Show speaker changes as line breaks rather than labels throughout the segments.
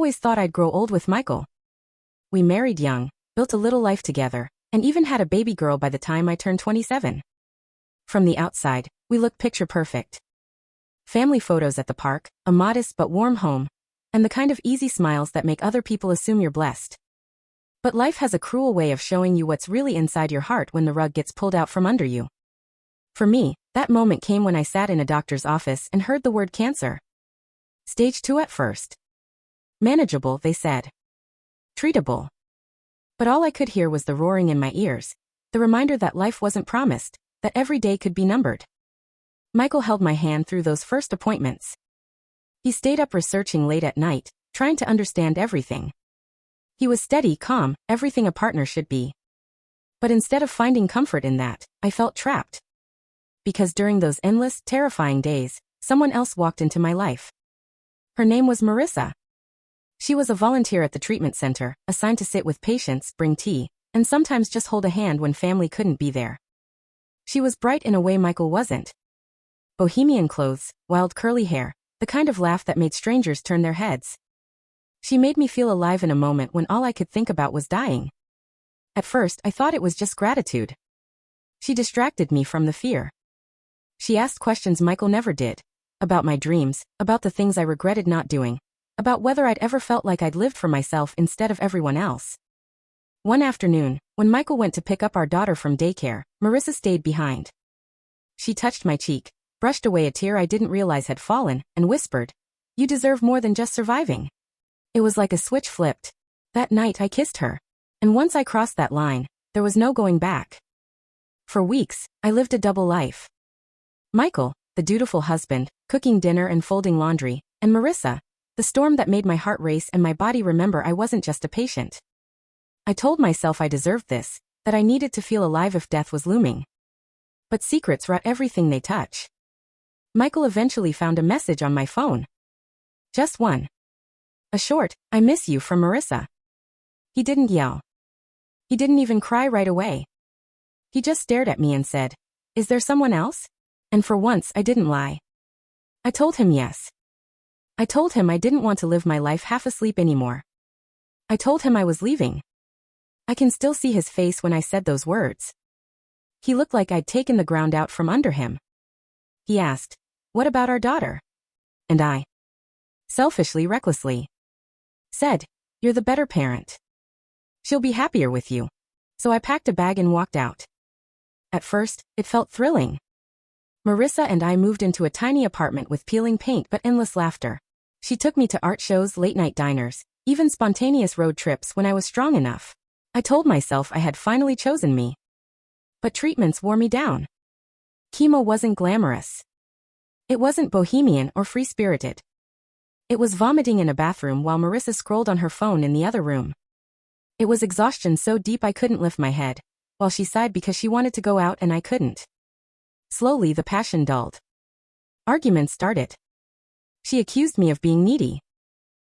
always thought I'd grow old with Michael. We married young, built a little life together, and even had a baby girl by the time I turned 27. From the outside, we looked picture perfect. Family photos at the park, a modest but warm home, and the kind of easy smiles that make other people assume you're blessed. But life has a cruel way of showing you what's really inside your heart when the rug gets pulled out from under you. For me, that moment came when I sat in a doctor's office and heard the word cancer. Stage 2 at first. Manageable, they said. Treatable. But all I could hear was the roaring in my ears, the reminder that life wasn't promised, that every day could be numbered. Michael held my hand through those first appointments. He stayed up researching late at night, trying to understand everything. He was steady, calm, everything a partner should be. But instead of finding comfort in that, I felt trapped. Because during those endless, terrifying days, someone else walked into my life. Her name was Marissa. She was a volunteer at the treatment center, assigned to sit with patients, bring tea, and sometimes just hold a hand when family couldn't be there. She was bright in a way Michael wasn't. Bohemian clothes, wild curly hair, the kind of laugh that made strangers turn their heads. She made me feel alive in a moment when all I could think about was dying. At first, I thought it was just gratitude. She distracted me from the fear. She asked questions Michael never did. About my dreams, about the things I regretted not doing, about whether I'd ever felt like I'd lived for myself instead of everyone else. One afternoon, when Michael went to pick up our daughter from daycare, Marissa stayed behind. She touched my cheek, brushed away a tear I didn't realize had fallen, and whispered, "You deserve more than just surviving." It was like a switch flipped. That night I kissed her. And once I crossed that line, there was no going back. For weeks, I lived a double life. Michael, the dutiful husband, cooking dinner and folding laundry, and Marissa, the storm that made my heart race and my body remember I wasn't just a patient. I told myself I deserved this, that I needed to feel alive if death was looming. But secrets rot everything they touch. Michael eventually found a message on my phone. Just one. A short, "I miss you" from Marissa. He didn't yell. He didn't even cry right away. He just stared at me and said, "Is there someone else?" And for once I didn't lie. I told him yes. I told him I didn't want to live my life half asleep anymore. I told him I was leaving. I can still see his face when I said those words. He looked like I'd taken the ground out from under him. He asked, "What about our daughter?" And I, selfishly, recklessly, said, "You're the better parent. She'll be happier with you." So I packed a bag and walked out. At first, it felt thrilling. Marissa and I moved into a tiny apartment with peeling paint but endless laughter. She took me to art shows, late-night diners, even spontaneous road trips when I was strong enough. I told myself I had finally chosen me. But treatments wore me down. Chemo wasn't glamorous. It wasn't bohemian or free-spirited. It was vomiting in a bathroom while Marissa scrolled on her phone in the other room. It was exhaustion so deep I couldn't lift my head, while she sighed because she wanted to go out and I couldn't. Slowly the passion dulled. Arguments started. She accused me of being needy.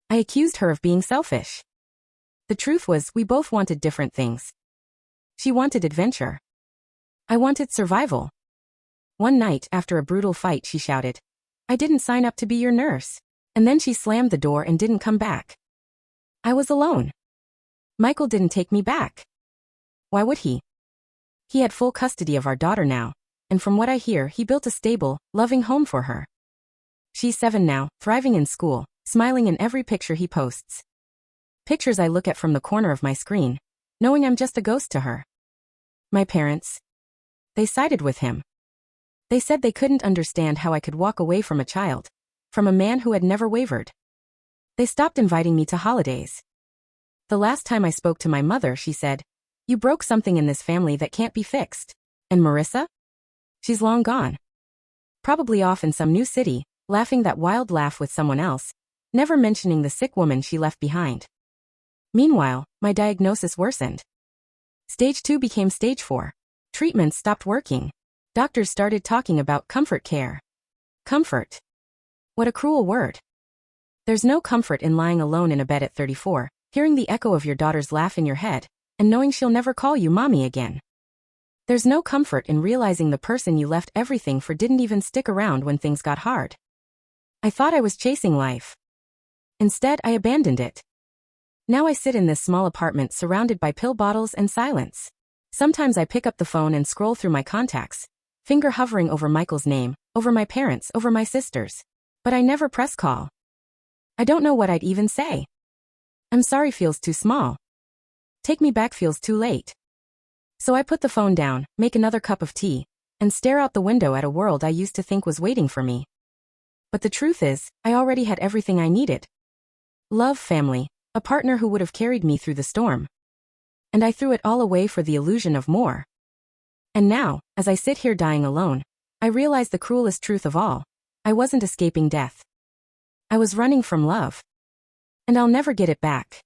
I accused her of being selfish. The truth was, we both wanted different things. She wanted adventure. I wanted survival. One night, after a brutal fight, she shouted, "I didn't sign up to be your nurse." And then she slammed the door and didn't come back. I was alone. Michael didn't take me back. Why would he? He had full custody of our daughter now, and from what I hear, he built a stable, loving home for her. She's 7 now, thriving in school, smiling in every picture he posts. Pictures I look at from the corner of my screen, knowing I'm just a ghost to her. My parents, they sided with him. They said they couldn't understand how I could walk away from a child, from a man who had never wavered. They stopped inviting me to holidays. The last time I spoke to my mother, she said, "You broke something in this family that can't be fixed." And Marissa? She's long gone. Probably off in some new city, laughing that wild laugh with someone else, never mentioning the sick woman she left behind. Meanwhile, my diagnosis worsened. Stage 2 became stage 4. Treatments stopped working. Doctors started talking about comfort care. Comfort. What a cruel word. There's no comfort in lying alone in a bed at 34, hearing the echo of your daughter's laugh in your head, and knowing she'll never call you mommy again. There's no comfort in realizing the person you left everything for didn't even stick around when things got hard. I thought I was chasing life. Instead, I abandoned it. Now I sit in this small apartment surrounded by pill bottles and silence. Sometimes I pick up the phone and scroll through my contacts, finger hovering over Michael's name, over my parents, over my sisters. But I never press call. I don't know what I'd even say. I'm sorry feels too small. Take me back feels too late. So I put the phone down, make another cup of tea, and stare out the window at a world I used to think was waiting for me. But the truth is, I already had everything I needed. Love, family, a partner who would have carried me through the storm. And I threw it all away for the illusion of more. And now, as I sit here dying alone, I realize the cruelest truth of all. I wasn't escaping death. I was running from love. And I'll never get it back.